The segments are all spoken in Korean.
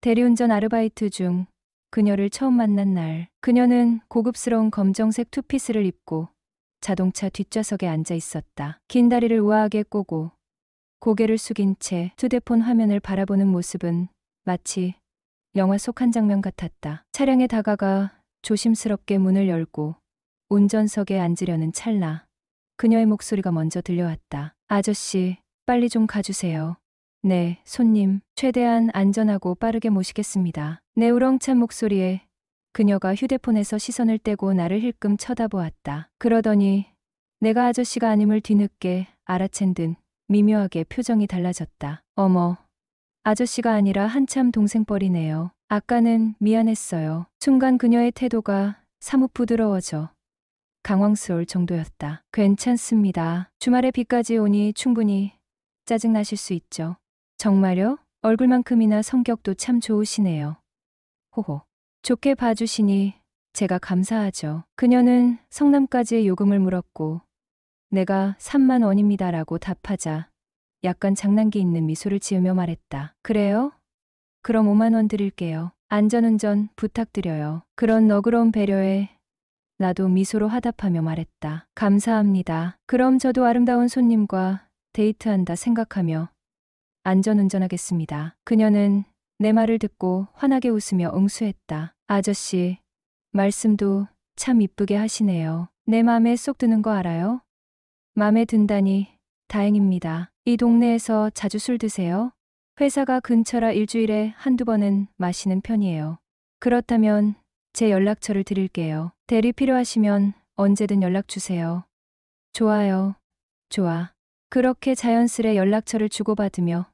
대리운전 아르바이트 중 그녀를 처음 만난 날, 그녀는 고급스러운 검정색 투피스를 입고 자동차 뒷좌석에 앉아 있었다. 긴 다리를 우아하게 꼬고 고개를 숙인 채 휴대폰 화면을 바라보는 모습은 마치 영화 속 한 장면 같았다. 차량에 다가가 조심스럽게 문을 열고 운전석에 앉으려는 찰나 그녀의 목소리가 먼저 들려왔다. 아저씨, 빨리 좀 가주세요. 네, 손님, 최대한 안전하고 빠르게 모시겠습니다. 내 우렁찬 목소리에 그녀가 휴대폰에서 시선을 떼고 나를 힐끔 쳐다보았다. 그러더니 내가 아저씨가 아님을 뒤늦게 알아챈 듯 미묘하게 표정이 달라졌다. 어머, 아저씨가 아니라 한참 동생뻘이네요. 아까는 미안했어요. 순간 그녀의 태도가 사뭇 부드러워져 당황스러울 정도였다. 괜찮습니다. 주말에 비까지 오니 충분히 짜증나실 수 있죠. 정말요? 얼굴만큼이나 성격도 참 좋으시네요. 호호. 좋게 봐주시니 제가 감사하죠. 그녀는 성남까지의 요금을 물었고 내가 3만 원입니다라고 답하자 약간 장난기 있는 미소를 지으며 말했다. 그래요? 그럼 5만 원 드릴게요. 안전운전 부탁드려요. 그런 너그러운 배려에 나도 미소로 화답하며 말했다. 감사합니다. 그럼 저도 아름다운 손님과 데이트한다 생각하며 안전운전하겠습니다. 그녀는 내 말을 듣고 환하게 웃으며 응수했다. 아저씨, 말씀도 참 이쁘게 하시네요. 내 맘에 쏙 드는 거 알아요? 맘에 든다니 다행입니다. 이 동네에서 자주 술 드세요? 회사가 근처라 일주일에 한두 번은 마시는 편이에요. 그렇다면 제 연락처를 드릴게요. 대리 필요하시면 언제든 연락 주세요. 좋아요. 좋아. 그렇게 자연스레 연락처를 주고받으며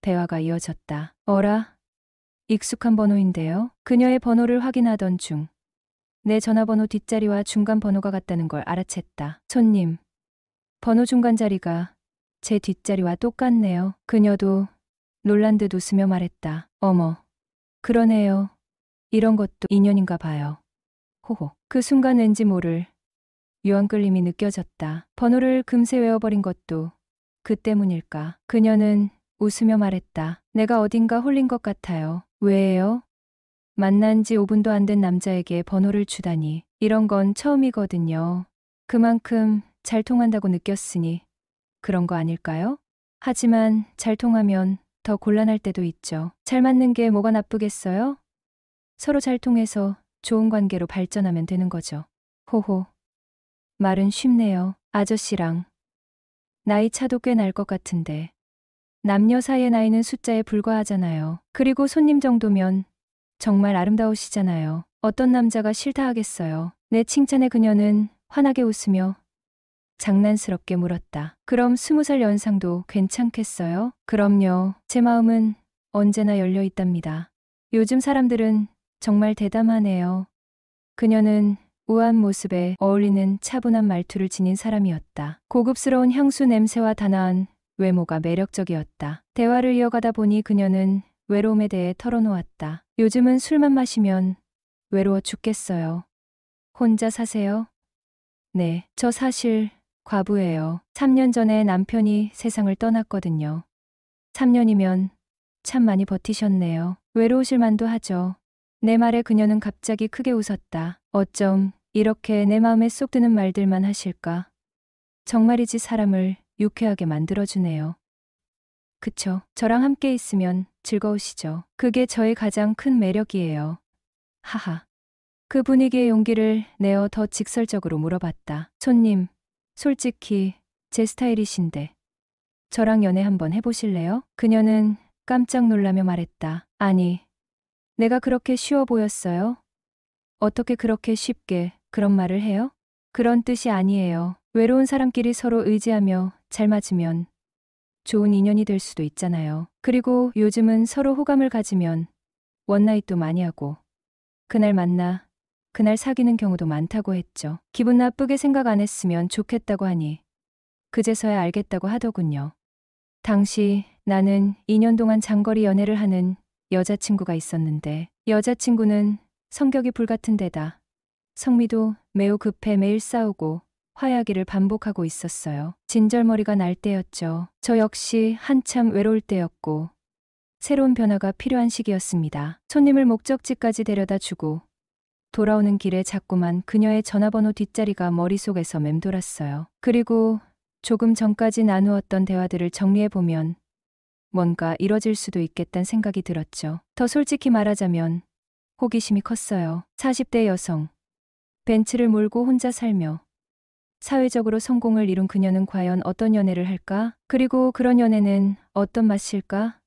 대화가 이어졌다. 어라? 익숙한 번호인데요. 그녀의 번호를 확인하던 중 내 전화번호 뒷자리와 중간 번호가 같다는 걸 알아챘다. 손님, 번호 중간 자리가 제 뒷자리와 똑같네요. 그녀도 놀란 듯 웃으며 말했다. 어머, 그러네요. 이런 것도 인연인가 봐요. 호호. 그 순간 왠지 모를 묘한 끌림이 느껴졌다. 번호를 금세 외워버린 것도 그 때문일까. 그녀는 웃으며 말했다. 내가 어딘가 홀린 것 같아요. 왜요? 만난 지 5분도 안 된 남자에게 번호를 주다니. 이런 건 처음이거든요. 그만큼 잘 통한다고 느꼈으니 그런 거 아닐까요? 하지만 잘 통하면 더 곤란할 때도 있죠. 잘 맞는 게 뭐가 나쁘겠어요? 서로 잘 통해서 좋은 관계로 발전하면 되는 거죠. 호호. 말은 쉽네요. 아저씨랑 나이 차도 꽤 날 것 같은데. 남녀 사이의 나이는 숫자에 불과하잖아요. 그리고 손님 정도면 정말 아름다우시잖아요. 어떤 남자가 싫다 하겠어요. 내 칭찬에 그녀는 환하게 웃으며 장난스럽게 물었다. 그럼 20살 연상도 괜찮겠어요? 그럼요. 제 마음은 언제나 열려 있답니다. 요즘 사람들은 정말 대담하네요. 그녀는 우아한 모습에 어울리는 차분한 말투를 지닌 사람이었다. 고급스러운 향수 냄새와 단아한 외모가 매력적이었다. 대화를 이어가다 보니 그녀는 외로움에 대해 털어놓았다. 요즘은 술만 마시면 외로워 죽겠어요. 혼자 사세요? 네, 저 사실 과부예요. 3년 전에 남편이 세상을 떠났거든요. 3년이면 참 많이 버티셨네요. 외로우실 만도 하죠. 내 말에 그녀는 갑자기 크게 웃었다. 어쩜 이렇게 내 마음에 쏙 드는 말들만 하실까? 정말이지 사람을 유쾌하게 만들어주네요. 그쵸. 저랑 함께 있으면 즐거우시죠. 그게 저의 가장 큰 매력이에요. 하하. 그 분위기의 용기를 내어 더 직설적으로 물어봤다. 손님, 솔직히 제 스타일이신데 저랑 연애 한번 해보실래요? 그녀는 깜짝 놀라며 말했다. 아니, 내가 그렇게 쉬워 보였어요? 어떻게 그렇게 쉽게 그런 말을 해요? 그런 뜻이 아니에요. 외로운 사람끼리 서로 의지하며 잘 맞으면 좋은 인연이 될 수도 있잖아요. 그리고 요즘은 서로 호감을 가지면 원나잇도 많이 하고 그날 만나 그날 사귀는 경우도 많다고 했죠. 기분 나쁘게 생각 안 했으면 좋겠다고 하니 그제서야 알겠다고 하더군요. 당시 나는 2년 동안 장거리 연애를 하는 여자친구가 있었는데 여자친구는 성격이 불같은 데다 성미도 매우 급해 매일 싸우고 화해하기를 반복하고 있었어요. 진절머리가 날 때였죠. 저 역시 한참 외로울 때였고 새로운 변화가 필요한 시기였습니다. 손님을 목적지까지 데려다 주고 돌아오는 길에 자꾸만 그녀의 전화번호 뒷자리가 머릿속에서 맴돌았어요. 그리고 조금 전까지 나누었던 대화들을 정리해보면 뭔가 이뤄질 수도 있겠다는 생각이 들었죠. 더 솔직히 말하자면 호기심이 컸어요. 40대 여성, 벤츠를 몰고 혼자 살며 사회적으로 성공을 이룬 그녀는 과연 어떤 연애를 할까? 그리고 그런 연애는 어떤 맛일까?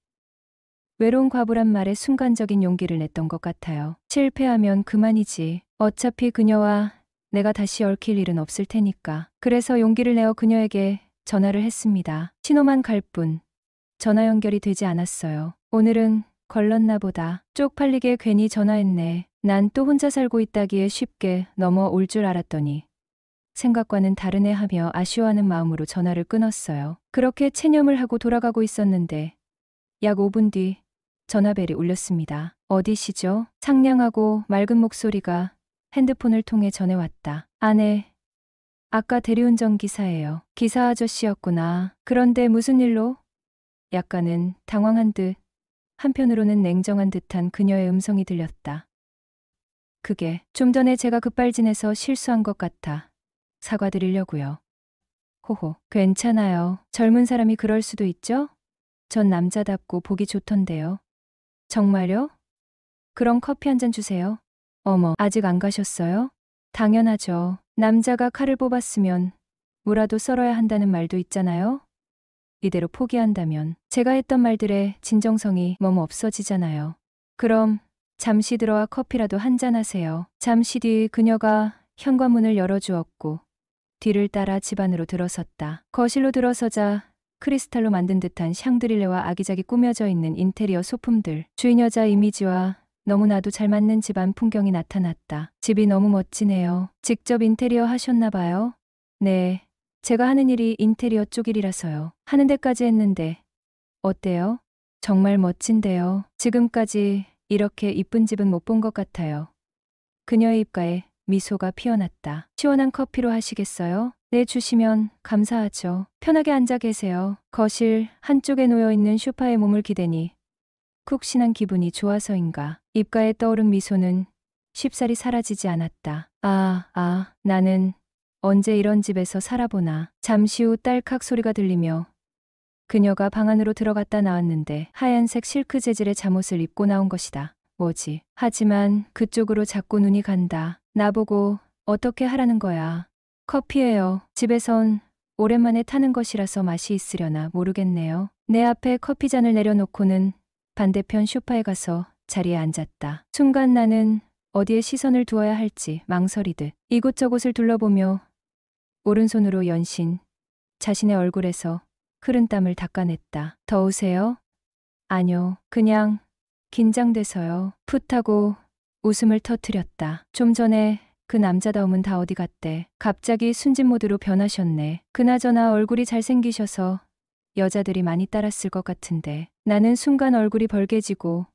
외로운 과부란 말에 순간적인 용기를 냈던 것 같아요. 실패하면 그만이지. 어차피 그녀와 내가 다시 얽힐 일은 없을 테니까. 그래서 용기를 내어 그녀에게 전화를 했습니다. 신호만 갈 뿐 전화 연결이 되지 않았어요. 오늘은 걸렀나 보다. 쪽팔리게 괜히 전화했네. 난 또 혼자 살고 있다기에 쉽게 넘어올 줄 알았더니 생각과는 다르네 하며 아쉬워하는 마음으로 전화를 끊었어요. 그렇게 체념을 하고 돌아가고 있었는데 약 5분 뒤 전화벨이 울렸습니다. 어디시죠? 상냥하고 맑은 목소리가 핸드폰을 통해 전해왔다. 아내, 아까 대리운전 기사예요. 기사 아저씨였구나. 그런데 무슨 일로? 약간은 당황한 듯 한편으로는 냉정한 듯한 그녀의 음성이 들렸다. 그게 좀 전에 제가 급발진해서 실수한 것 같아 사과드리려고요. 호호, 괜찮아요. 젊은 사람이 그럴 수도 있죠? 전 남자답고 보기 좋던데요. 정말요? 그럼 커피 한 잔 주세요. 어머, 아직 안 가셨어요? 당연하죠. 남자가 칼을 뽑았으면 무라도 썰어야 한다는 말도 있잖아요. 이대로 포기한다면 제가 했던 말들의 진정성이 너무 없어지잖아요. 그럼 잠시 들어와 커피라도 한 잔 하세요. 잠시 뒤 그녀가 현관문을 열어주었고 뒤를 따라 집 안으로 들어섰다. 거실로 들어서자 크리스탈로 만든 듯한 샹드릴레와 아기자기 꾸며져 있는 인테리어 소품들, 주인 여자 이미지와 너무나도 잘 맞는 집안 풍경이 나타났다. 집이 너무 멋지네요. 직접 인테리어 하셨나 봐요? 네, 제가 하는 일이 인테리어 쪽 일이라서요. 하는 데까지 했는데 어때요? 정말 멋진데요. 지금까지 이렇게 이쁜 집은 못 본 것 같아요. 그녀의 입가에 미소가 피어났다. 시원한 커피로 하시겠어요? 네, 주시면 감사하죠. 편하게 앉아 계세요. 거실 한쪽에 놓여있는 소파에 몸을 기대니 푹신한 기분이 좋아서인가. 입가에 떠오른 미소는 쉽사리 사라지지 않았다. 나는 언제 이런 집에서 살아보나. 잠시 후 딸칵 소리가 들리며 그녀가 방 안으로 들어갔다 나왔는데 하얀색 실크 재질의 잠옷을 입고 나온 것이다. 뭐지? 하지만 그쪽으로 자꾸 눈이 간다. 나보고 어떻게 하라는 거야. 커피예요. 집에선 오랜만에 타는 것이라서 맛이 있으려나 모르겠네요. 내 앞에 커피잔을 내려놓고는 반대편 소파에 가서 자리에 앉았다. 순간 나는 어디에 시선을 두어야 할지 망설이듯 이곳저곳을 둘러보며 오른손으로 연신 자신의 얼굴에서 흐른 땀을 닦아냈다. 더우세요? 아니요. 그냥 긴장돼서요. 풋하고 웃음을 터뜨렸다. 좀 전에 그 남자다움은 다 어디 갔대. 갑자기 순진 모드로 변하셨네. 그나저나 얼굴이 잘생기셔서 여자들이 많이 따랐을 것 같은데. 나는 순간 얼굴이 벌개지고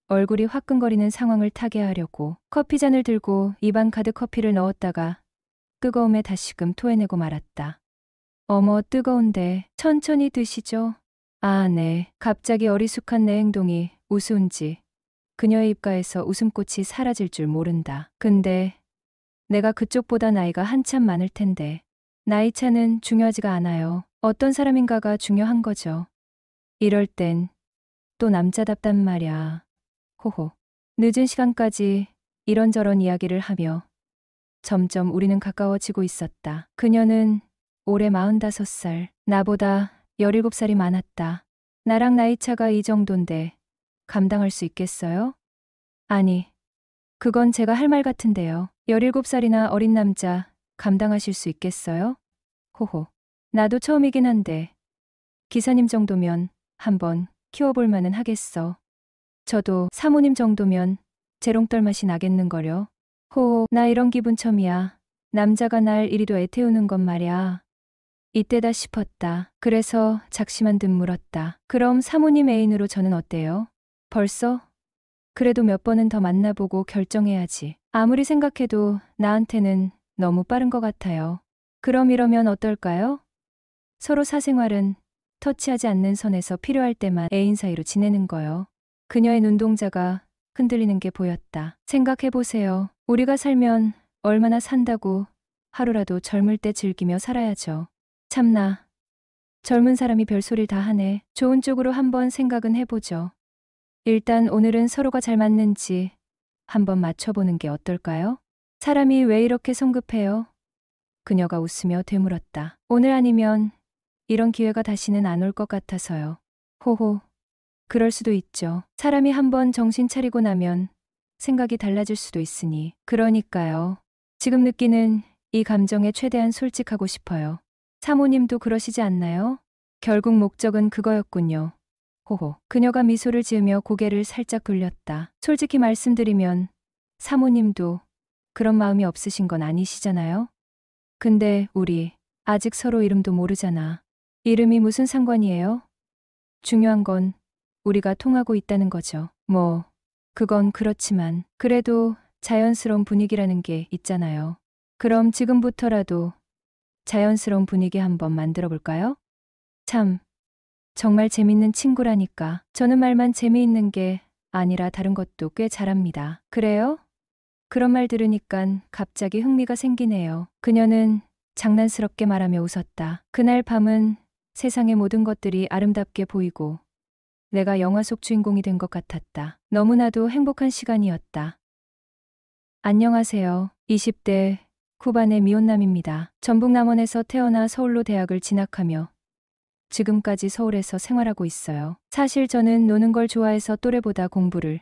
얼굴이 화끈거리는 상황을 타개하려고 커피잔을 들고 입안 가득 커피를 넣었다가 뜨거움에 다시금 토해내고 말았다. 어머, 뜨거운데 천천히 드시죠. 아, 네. 갑자기 어리숙한 내 행동이 우스운지 그녀의 입가에서 웃음꽃이 사라질 줄 모른다. 근데 내가 그쪽보다 나이가 한참 많을 텐데. 나이 차는 중요하지가 않아요. 어떤 사람인가가 중요한 거죠. 이럴 땐 또 남자답단 말야. 호호. 늦은 시간까지 이런저런 이야기를 하며 점점 우리는 가까워지고 있었다. 그녀는 올해 45살, 나보다 17살이 많았다. 나랑 나이차가 이 정도인데 감당할 수 있겠어요? 아니, 그건 제가 할 말 같은데요. 17살이나 어린 남자 감당하실 수 있겠어요? 호호. 나도 처음이긴 한데 기사님 정도면 한번 키워볼 만은 하겠어. 저도 사모님 정도면 재롱떨 맛이 나겠는걸요. 호호, 나 이런 기분 처음이야. 남자가 날 이리도 애태우는 건 말야. 이때다 싶었다. 그래서 작심한 듯 물었다. 그럼 사모님 애인으로 저는 어때요? 벌써? 그래도 몇 번은 더 만나보고 결정해야지. 아무리 생각해도 나한테는 너무 빠른 것 같아요. 그럼 이러면 어떨까요? 서로 사생활은 터치하지 않는 선에서 필요할 때만 애인 사이로 지내는 거요. 그녀의 눈동자가 흔들리는 게 보였다. 생각해보세요. 우리가 살면 얼마나 산다고 하루라도 젊을 때 즐기며 살아야죠. 참나. 젊은 사람이 별소리를 다 하네. 좋은 쪽으로 한번 생각은 해보죠. 일단 오늘은 서로가 잘 맞는지 한번 맞춰보는 게 어떨까요? 사람이 왜 이렇게 성급해요? 그녀가 웃으며 되물었다. 오늘 아니면 이런 기회가 다시는 안 올 것 같아서요. 호호. 그럴 수도 있죠. 사람이 한번 정신 차리고 나면 생각이 달라질 수도 있으니. 그러니까요. 지금 느끼는 이 감정에 최대한 솔직하고 싶어요. 사모님도 그러시지 않나요? 결국 목적은 그거였군요. 호호. 그녀가 미소를 지으며 고개를 살짝 돌렸다. 솔직히 말씀드리면 사모님도 그런 마음이 없으신 건 아니시잖아요? 근데 우리 아직 서로 이름도 모르잖아. 이름이 무슨 상관이에요? 중요한 건 우리가 통하고 있다는 거죠. 뭐, 그건 그렇지만 그래도 자연스러운 분위기라는 게 있잖아요. 그럼 지금부터라도 자연스러운 분위기 한번 만들어 볼까요? 참, 정말 재밌는 친구라니까. 저는 말만 재미있는 게 아니라 다른 것도 꽤 잘합니다. 그래요? 그런 말 들으니깐 갑자기 흥미가 생기네요. 그녀는 장난스럽게 말하며 웃었다. 그날 밤은 세상의 모든 것들이 아름답게 보이고 내가 영화 속 주인공이 된 것 같았다. 너무나도 행복한 시간이었다. 안녕하세요. 20대 후반의 미혼남입니다. 전북 남원에서 태어나 서울로 대학을 진학하며 지금까지 서울에서 생활하고 있어요. 사실 저는 노는 걸 좋아해서 또래보다 공부를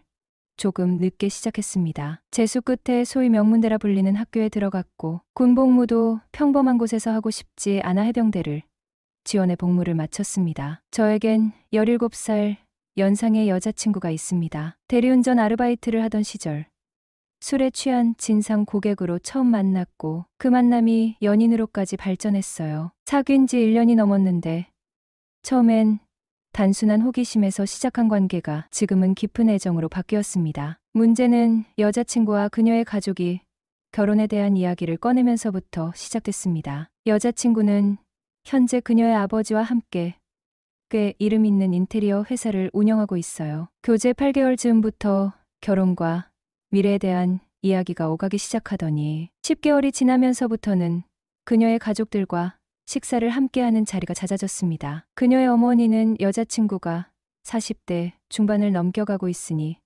조금 늦게 시작했습니다. 재수 끝에 소위 명문대라 불리는 학교에 들어갔고 군복무도 평범한 곳에서 하고 싶지 않아 해병대를 지원해 복무를 마쳤습니다. 저에겐 17살 연상의 여자친구가 있습니다. 대리운전 아르바이트를 하던 시절 술에 취한 진상 고객으로 처음 만났고 그 만남이 연인으로까지 발전했어요. 사귄 지 1년이 넘었는데 처음엔 단순한 호기심에서 시작한 관계가 지금은 깊은 애정으로 바뀌었습니다. 문제는 여자친구와 그녀의 가족이 결혼에 대한 이야기를 꺼내면서부터 시작됐습니다. 여자친구는 현재 그녀의 아버지와 함께 꽤 이름 있는 인테리어 회사를 운영하고 있어요. 교제 8개월 즈음부터 결혼과 미래에 대한 이야기가 오가기 시작하더니 10개월이 지나면서부터는 그녀의 가족들과 식사를 함께하는 자리가 잦아졌습니다. 그녀의 어머니는 여자친구가 40대 중반을 넘겨가고 있으니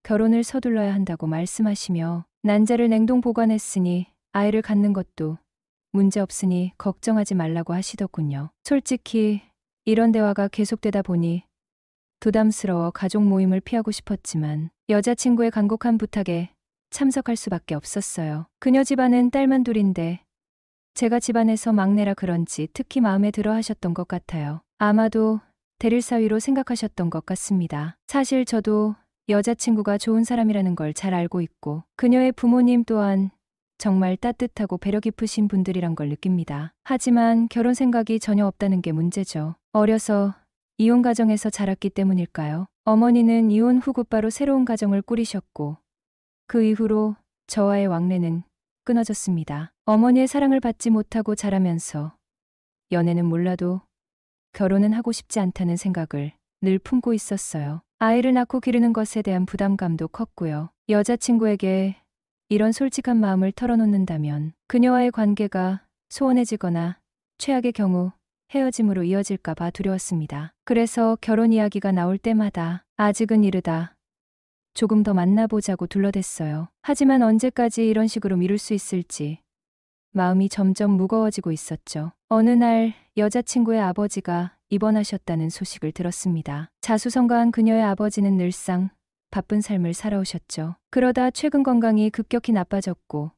결혼을 서둘러야 한다고 말씀하시며 난자를 냉동 보관했으니 아이를 갖는 것도 문제없으니 걱정하지 말라고 하시더군요. 솔직히 이런 대화가 계속되다 보니 부담스러워 가족 모임을 피하고 싶었지만 여자친구의 간곡한 부탁에 참석할 수밖에 없었어요. 그녀 집안은 딸만 둘인데 제가 집안에서 막내라 그런지 특히 마음에 들어 하셨던 것 같아요. 아마도 대릴 사위로 생각하셨던 것 같습니다. 사실 저도 여자친구가 좋은 사람이라는 걸 잘 알고 있고 그녀의 부모님 또한 정말 따뜻하고 배려 깊으신 분들이란 걸 느낍니다. 하지만 결혼 생각이 전혀 없다는 게 문제죠. 어려서 이혼 가정에서 자랐기 때문일까요? 어머니는 이혼 후 곧바로 새로운 가정을 꾸리셨고 그 이후로 저와의 왕래는 끊어졌습니다. 어머니의 사랑을 받지 못하고 자라면서 연애는 몰라도 결혼은 하고 싶지 않다는 생각을 늘 품고 있었어요. 아이를 낳고 기르는 것에 대한 부담감도 컸고요. 여자친구에게 이런 솔직한 마음을 털어놓는다면 그녀와의 관계가 소원해지거나 최악의 경우 헤어짐으로 이어질까 봐 두려웠습니다. 그래서 결혼 이야기가 나올 때마다 아직은 이르다. 조금 더 만나보자고 둘러댔어요. 하지만 언제까지 이런 식으로 미룰 수 있을지 마음이 점점 무거워지고 있었죠. 어느 날 여자친구의 아버지가 입원하셨다는 소식을 들었습니다. 자수성가한 그녀의 아버지는 늘상 바쁜 삶을 살아오셨죠. 그러다 최근 건강이 급격히 나빠졌고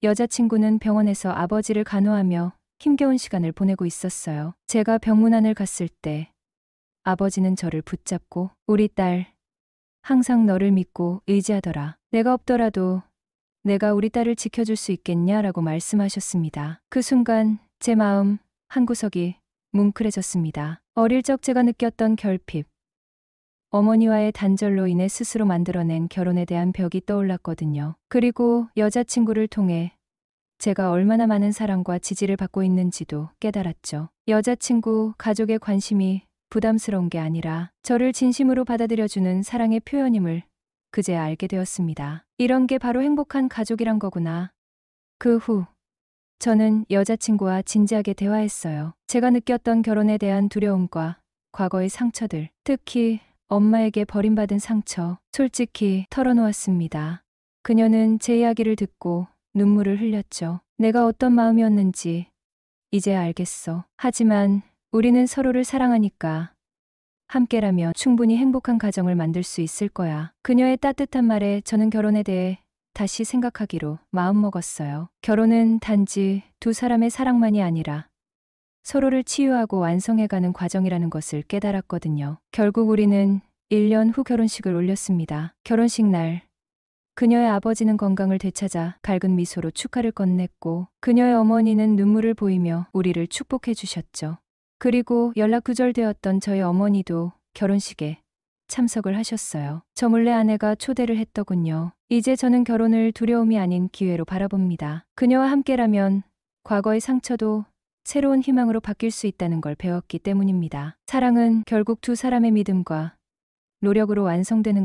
여자친구는 병원에서 아버지를 간호하며 힘겨운 시간을 보내고 있었어요. 제가 병문안을 갔을 때 아버지는 저를 붙잡고 우리 딸 항상 너를 믿고 의지하더라. 내가 없더라도 내가 우리 딸을 지켜줄 수 있겠냐라고 말씀하셨습니다. 그 순간 제 마음 한구석이 뭉클해졌습니다. 어릴 적 제가 느꼈던 결핍, 어머니와의 단절로 인해 스스로 만들어낸 결혼에 대한 벽이 떠올랐거든요. 그리고 여자친구를 통해 제가 얼마나 많은 사랑과 지지를 받고 있는지도 깨달았죠. 여자친구, 가족의 관심이 부담스러운 게 아니라 저를 진심으로 받아들여주는 사랑의 표현임을 그제 알게 되었습니다. 이런 게 바로 행복한 가족이란 거구나. 그 후 저는 여자친구와 진지하게 대화했어요. 제가 느꼈던 결혼에 대한 두려움과 과거의 상처들, 특히 엄마에게 버림받은 상처, 솔직히 털어놓았습니다. 그녀는 제 이야기를 듣고 눈물을 흘렸죠. 내가 어떤 마음이었는지 이제 알겠어. 하지만 우리는 서로를 사랑하니까 함께라면 충분히 행복한 가정을 만들 수 있을 거야. 그녀의 따뜻한 말에 저는 결혼에 대해 다시 생각하기로 마음먹었어요. 결혼은 단지 두 사람의 사랑만이 아니라 서로를 치유하고 완성해가는 과정이라는 것을 깨달았거든요. 결국 우리는 1년 후 결혼식을 올렸습니다. 결혼식 날 그녀의 아버지는 건강을 되찾아 밝은 미소로 축하를 건넸고 그녀의 어머니는 눈물을 보이며 우리를 축복해 주셨죠. 그리고 연락 두절되었던 저희 어머니도 결혼식에 참석을 하셨어요. 저 몰래 아내가 초대를 했더군요. 이제 저는 결혼을 두려움이 아닌 기회로 바라봅니다. 그녀와 함께라면 과거의 상처도 새로운 희망으로 바뀔 수 있다는 걸 배웠기 때문입니다. 사랑은 결국 두 사람의 믿음과 노력으로 완성되는